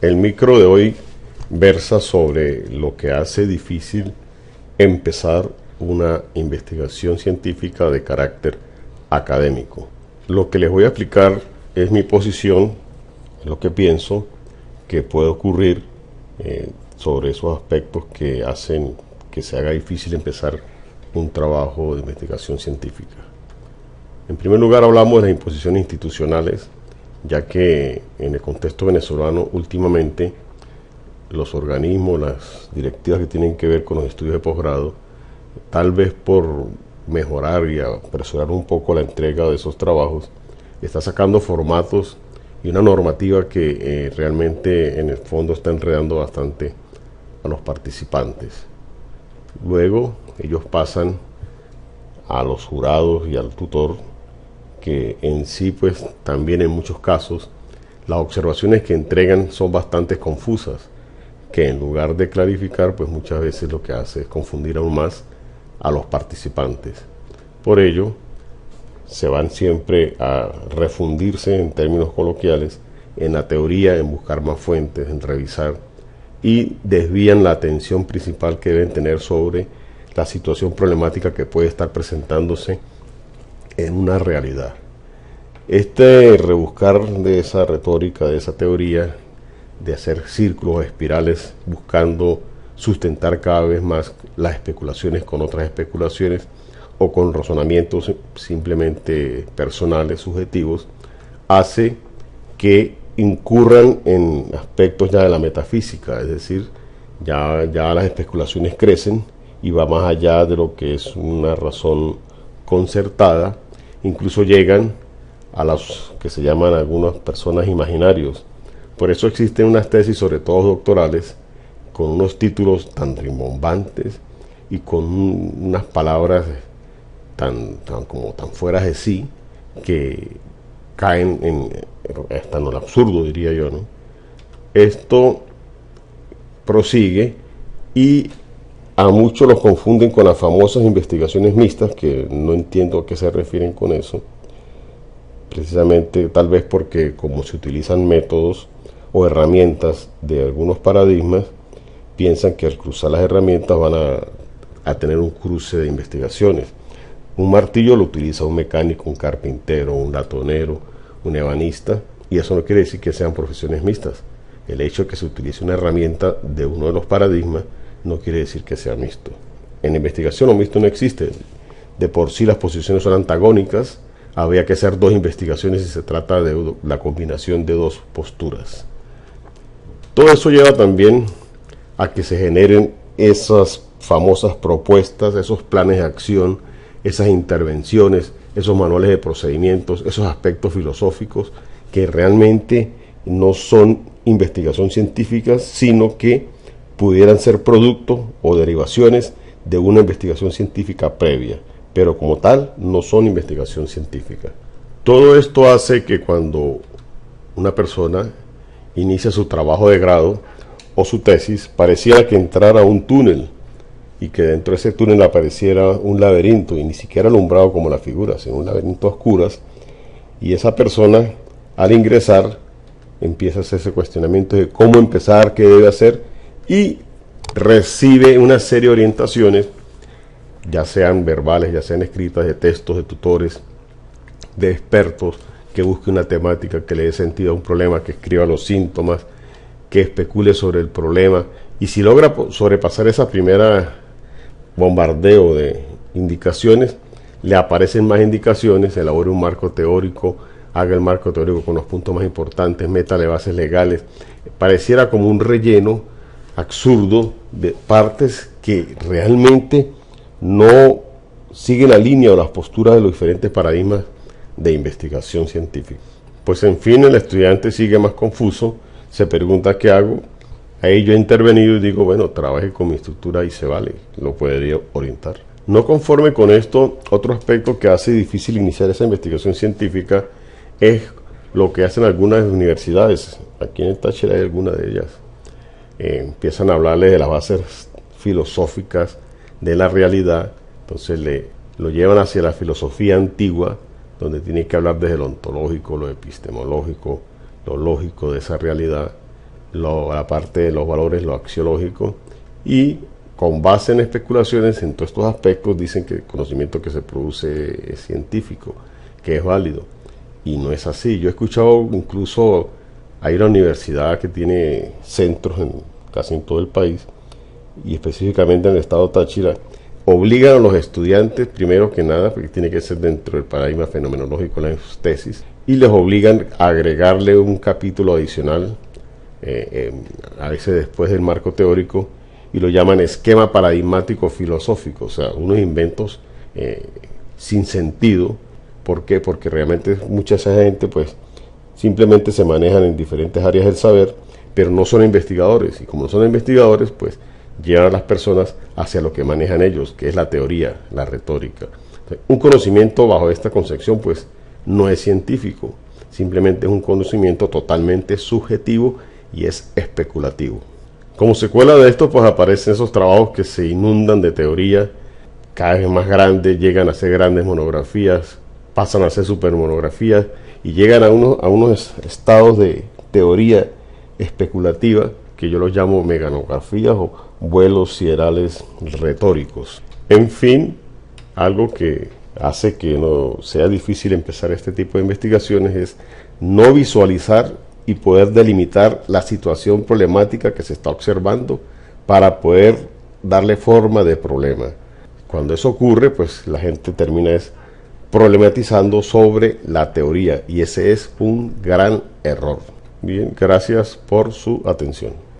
El micro de hoy versa sobre lo que hace difícil empezar una investigación científica de carácter académico. Lo que les voy a explicar es mi posición, lo que pienso que puede ocurrir sobre esos aspectos que hacen que se haga difícil empezar un trabajo de investigación científica. En primer lugar, hablamos de las imposiciones institucionales, ya que en el contexto venezolano últimamente los organismos, las directivas que tienen que ver con los estudios de posgrado, tal vez por mejorar y apresurar un poco la entrega de esos trabajos, está sacando formatos y una normativa que realmente en el fondo está enredando bastante a los participantes. Luego ellos pasan a los jurados y al tutor, que en sí pues también en muchos casos las observaciones que entregan son bastante confusas, que en lugar de clarificar pues muchas veces lo que hace es confundir aún más a los participantes. Por ello se van siempre a refundirse en términos coloquiales en la teoría, en buscar más fuentes, en revisar, y desvían la atención principal que deben tener sobre la situación problemática que puede estar presentándose en una realidad. Este rebuscar de esa retórica, de esa teoría, de hacer círculos o espirales buscando sustentar cada vez más las especulaciones con otras especulaciones o con razonamientos simplemente personales, subjetivos, hace que incurran en aspectos ya de la metafísica, es decir, ya las especulaciones crecen y va más allá de lo que es una razón concertada, incluso llegan a los que se llaman algunas personas imaginarios. Por eso existen unas tesis, sobre todo doctorales, con unos títulos tan rimbombantes y con unas palabras tan fuera de sí, que caen hasta en el absurdo, diría yo, ¿no? Esto prosigue y a muchos los confunden con las famosas investigaciones mixtas, que no entiendo a qué se refieren con eso, precisamente tal vez porque como se utilizan métodos o herramientas de algunos paradigmas, piensan que al cruzar las herramientas van a tener un cruce de investigaciones. Un martillo lo utiliza un mecánico, un carpintero, un latonero, un ebanista, y eso no quiere decir que sean profesiones mixtas. El hecho de que se utilice una herramienta de uno de los paradigmas no quiere decir que sea mixto. En investigación lo mixto no existe. De por sí las posiciones son antagónicas, habría que hacer dos investigaciones si se trata de la combinación de dos posturas. Todo eso lleva también a que se generen esas famosas propuestas, esos planes de acción, esas intervenciones, esos manuales de procedimientos, esos aspectos filosóficos que realmente no son investigación científica, sino que pudieran ser producto o derivaciones de una investigación científica previa, pero como tal no son investigación científica. Todo esto hace que cuando una persona inicia su trabajo de grado o su tesis, pareciera que entrara a un túnel y que dentro de ese túnel apareciera un laberinto, y ni siquiera alumbrado como las figuras, sino un laberinto a oscuras, y esa persona al ingresar empieza a hacer ese cuestionamiento de cómo empezar, qué debe hacer, y recibe una serie de orientaciones, ya sean verbales, ya sean escritas, de textos, de tutores, de expertos, que busque una temática que le dé sentido a un problema, que escriba los síntomas, que especule sobre el problema, y si logra sobrepasar esa primera bombardeo de indicaciones, le aparecen más indicaciones, elabore un marco teórico, haga el marco teórico con los puntos más importantes, métale bases legales. Pareciera como un relleno absurdo de partes que realmente no siguen la línea o las posturas de los diferentes paradigmas de investigación científica. Pues en fin, el estudiante sigue más confuso, se pregunta qué hago. Ahí yo he intervenido y digo, bueno, trabaje con mi estructura y se vale, lo podría orientar. No conforme con esto, otro aspecto que hace difícil iniciar esa investigación científica es lo que hacen algunas universidades. Aquí en el Táchira hay algunas de ellas. Empiezan a hablarles de las bases filosóficas de la realidad, entonces lo llevan hacia la filosofía antigua, donde tiene que hablar desde lo ontológico, lo epistemológico, lo lógico de esa realidad, la parte de los valores, lo axiológico, y con base en especulaciones en todos estos aspectos dicen que el conocimiento que se produce es científico, que es válido, y no es así. Yo he escuchado incluso, hay una universidad que tiene centros casi en todo el país, y específicamente en el estado Táchira, obligan a los estudiantes, primero que nada, porque tiene que ser dentro del paradigma fenomenológico de las tesis, y les obligan a agregarle un capítulo adicional, a veces después del marco teórico, y lo llaman esquema paradigmático filosófico, o sea, unos inventos sin sentido. ¿Por qué? Porque realmente mucha esa gente pues simplemente se manejan en diferentes áreas del saber, pero no son investigadores, y como no son investigadores, pues llevan a las personas hacia lo que manejan ellos, que es la teoría, la retórica. Entonces, un conocimiento bajo esta concepción pues no es científico, simplemente es un conocimiento totalmente subjetivo y es especulativo. Como secuela de esto pues aparecen esos trabajos que se inundan de teoría, cada vez más grandes, llegan a ser grandes monografías, pasan a ser supermonografías y llegan a unos estados de teoría especulativa que yo los llamo meganografías o vuelos siderales retóricos. En fin, algo que hace que no sea difícil empezar este tipo de investigaciones es no visualizar y poder delimitar la situación problemática que se está observando para poder darle forma de problema. Cuando eso ocurre, pues la gente termina problematizando sobre la teoría, y ese es un gran error. Bien, gracias por su atención.